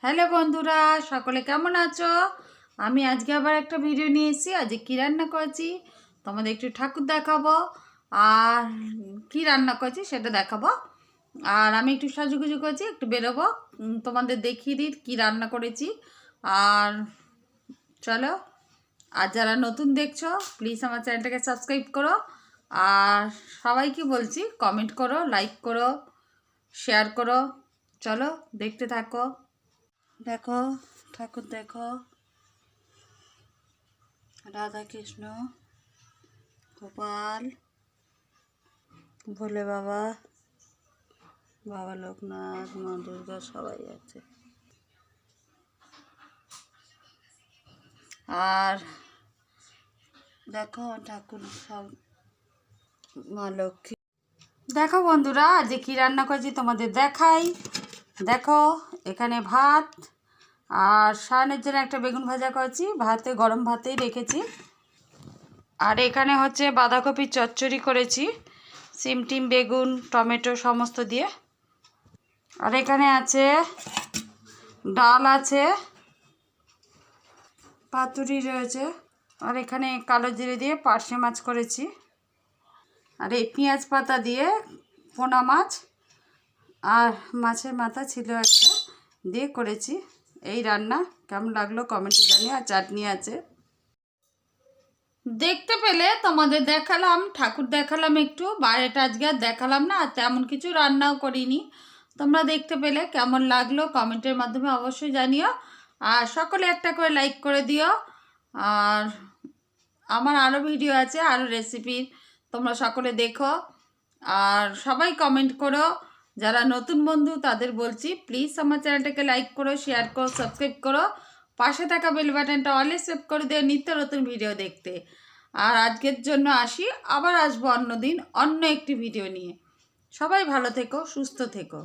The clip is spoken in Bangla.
হ্যালো বন্ধুরা, সকলে কেমন আছো? আমি আজকে আবার একটা ভিডিও নিয়ে এসেছি। আজকে কী রান্না করেছি তোমাদের একটু ঠাকুর দেখাবো, আর কি রান্না করেছি সেটা দেখাবো। আর আমি একটু সাজুগুজু করেছি, একটু বেরোবো, তোমাদের দেখিয়ে দিই কী রান্না করেছি। আর চলো, আর যারা নতুন দেখছো প্লিজ আমার চ্যানেলটাকে সাবস্ক্রাইব করো, আর সবাইকে বলছি কমেন্ট করো, লাইক করো, শেয়ার করো। চলো দেখতে থাকো। দেখো ঠাকুর, দেখো রাধা কৃষ্ণ, গোপাল, ভোলে বাবা, বাবা লোকনাথ, মা দুর্গা সবাই আছে। আর দেখো ঠাকুর সব, মা লক্ষ্মী। দেখো বন্ধুরা, আজ কী রান্না করেছি তোমাদের দেখাই। দেখো এখানে ভাত, আর সায়নের জন্য একটা বেগুন ভাজা করেছি, ভাতে গরম ভাতেই রেখেছি। আর এখানে হচ্ছে বাঁধাকপির চচ্চড়ি করেছি, সিম টিম বেগুন টমেটো সমস্ত দিয়ে। আর এখানে আছে ডাল, আছে পাতুরি রয়েছে। আর এখানে কালো জিরে দিয়ে পার্শে মাছ করেছি। আর এই পেঁয়াজ পাতা দিয়ে পোনা মাছ, আর মাছের মাথা ছিল একটা, দিয়ে করেছি এই রান্না। কেমন লাগলো কমেন্টে জানিও। আর চাটনি আছে। দেখতে পেলে তোমাদের দেখালাম, ঠাকুর দেখালাম, একটু বাইরেটা আজকে আর দেখালাম না, আর তেমন কিছু রান্নাও করিনি। তোমরা দেখতে পেলে কেমন লাগলো কমেন্টের মাধ্যমে অবশ্যই জানিও। আর সকলে একটা করে লাইক করে দিও। আর আমার আরও ভিডিও আছে, আরও রেসিপির, তোমরা সকলে দেখো। আর সবাই কমেন্ট করো। যারা নতুন বন্ধু তাদের বলছি প্লিজ আমার চ্যানেলটাকে লাইক করো, শেয়ার করো, সাবস্ক্রাইব করো, পাশে থাকা বেল বাটনটা অলে সেভ করে দিও নিত্য নতুন ভিডিও দেখতে। আর আজকের জন্য আসি, আবার আসবো অন্য দিন অন্য একটি ভিডিও নিয়ে। সবাই ভালো থেকো, সুস্থ থেকো।